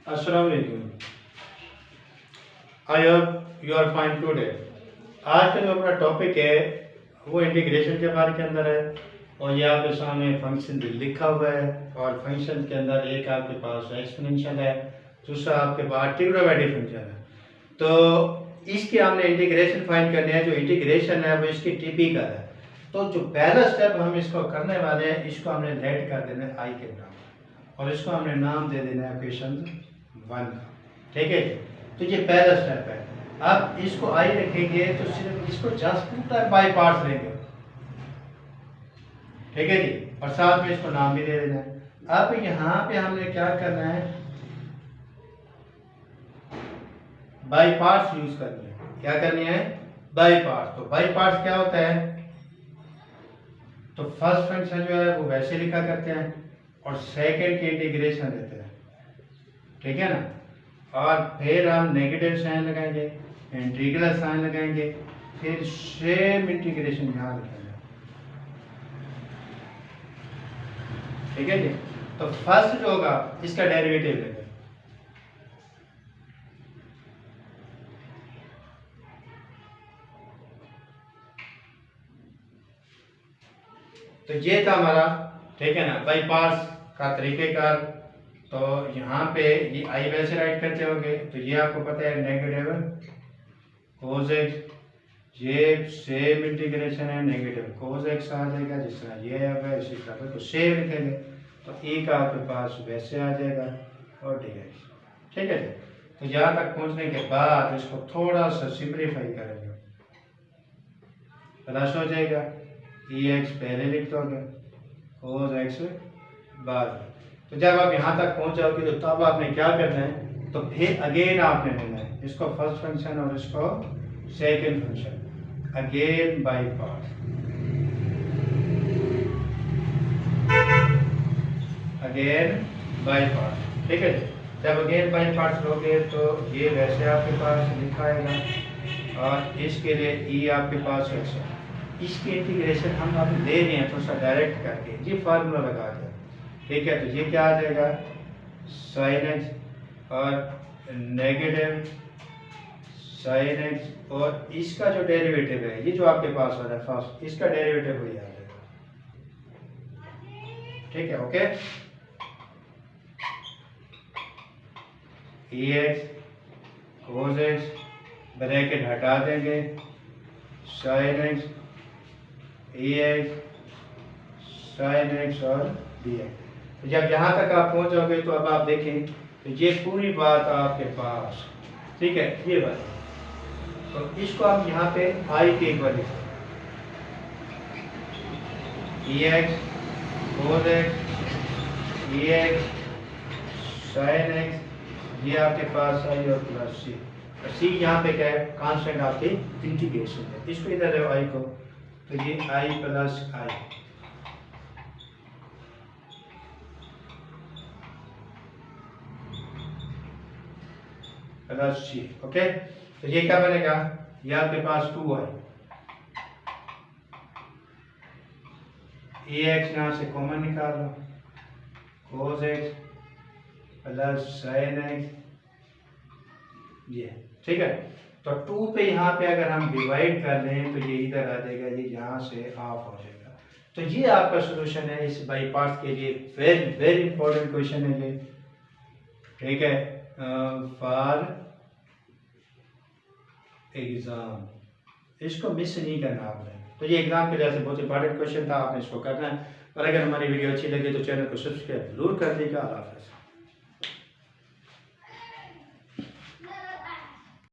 अस्सलाम वालेकुम। I hope you are fine today. आज का जो अपना टॉपिक है वो इंटीग्रेशन के बारे के अंदर है और ये आपके सामने फंक्शन लिखा हुआ है और फंक्शन के अंदर एक आपके पास एक्सपोनेंशियल है, दूसरा आपके पास ट्रिग्नोमेट्रिक फंक्शन है। तो इसके हमने इंटीग्रेशन फाइंड करने हैं। जो इंटीग्रेशन है वो इसकी टिपिकल है। तो जो पहला स्टेप हम इसको करने वाले हैं, इसको हमने लेट कर देना है आई के बराबर और इसको हमने नाम दे देना है इक्वेशन 1 का। ठीक है, तो ये पहला स्टेप है। अब इसको आई रखेंगे तो सिर्फ इसको जस्ट पूरा बाई पार्ट्स लेंगे। ठीक है जी, और साथ में इसको नाम भी दे देना है। अब यहाँ पे हमने क्या करना है, बाई पार्ट्स यूज करनी है। क्या करनी है? By parts. तो बाई पार्ट्स क्या होता है? तो फर्स्ट फंक्शन जो है वो वैसे लिखा करते हैं और सेकंड की इंटीग्रेशन देते हैं। ठीक है ना, और फिर हम नेगेटिव साइन लगाएंगे, इंटीग्रल साइन लगाएंगे, फिर सेम इंटीग्रेशन यहाँ लिखेंगे। ठीक है जी, तो फर्स्ट जो होगा इसका डेरिवेटिव लेंगे। तो ये था हमारा, ठीक है ना, बाई पार्ट्स का तरीकेकार। तो यहाँ पे ये आई वैसे राइट करते होंगे तो ये आपको पता है नेगेटिव कोस एक्स, ये सेम इंटीग्रेशन है, नेगेटिव कोस एक्स आ जाएगा जिस तरह ये है इसी तरह तो सेम लिखेंगे। तो ई का आपके पास वैसे आ जाएगा और डी एक्स। ठीक है, तो यहाँ तक पहुँचने के बाद इसको थोड़ा सा सिंप्लीफाई करेंगे, प्लस हो जाएगा। ई एक्स पहले लिख दोगे, कोस एक्स बाद में। तो जब आप यहाँ तक पहुँच जाओगे तो तब आपने क्या करना है, तो फिर अगेन आपने लेना है इसको फर्स्ट फंक्शन और इसको second function, again by part, again by part. ठीक है, जब अगेन बाई पार्ट लोगे तो ये वैसे आपके पास लिखा आएगा और इसके लिए ई आपके पास वैसे। इसकी इंटीग्रेशन हम अब ले रहे हैं थोड़ा सा डायरेक्ट करके, ये फार्मूला लगा के। ठीक है, तो ये क्या आ जाएगा, साइन एक्स और नेगेटिव साइन एक्स और इसका जो डेरिवेटिव है ये जो आपके पास हो रहा है फर्स्ट, इसका डेरिवेटिव वही आ जाएगा। ठीक है, ओके। ई एक्स कोस एक्स ब्रैकेट हटा देंगे, साइन एक्स ई एक्स साइन एक्स और डी एक्स। तो जब यहाँ तक आप पहुँच जाओगे तो अब आप देखें तो ये पूरी बात आपके पास, ठीक है, ये बात। तो इसको आप यहाँ पे आई के एक बार लिखें, ई एक्स कोस एक्स ई एक्स साइन एक्स, ये आपके पास आई और प्लस सी। और सी यहाँ पे क्या है, कांस्टेंट आपकी इंटीग्रेशन है। इसको इधर है आई को, तो ये आई प्लस आई प्लस सी। ओके, तो ये क्या बनेगा, ये आपके पास 2i, ए एक्स यहाँ से कॉमन निकाल लो, cos X plus sine X, ये। ठीक है, तो 2 पे यहाँ पे अगर हम डिवाइड कर लें तो ये इधर आ जाएगा, ये यहाँ से हाफ हो जाएगा। तो ये आपका सोल्यूशन है इस बाई पार्ट्स के लिए। वेरी वेरी इंपॉर्टेंट क्वेश्चन है ये। ठीक है, फॉर एग्जाम इसको मिस नहीं करना आपने। तो ये एग्जाम के लिए बहुत इंपॉर्टेंट क्वेश्चन था, आपने इसको करना है। और अगर हमारी वीडियो अच्छी लगे तो चैनल को सब्सक्राइब जरूर कर दीजिएगा। अल्लाह हाफ़िज़।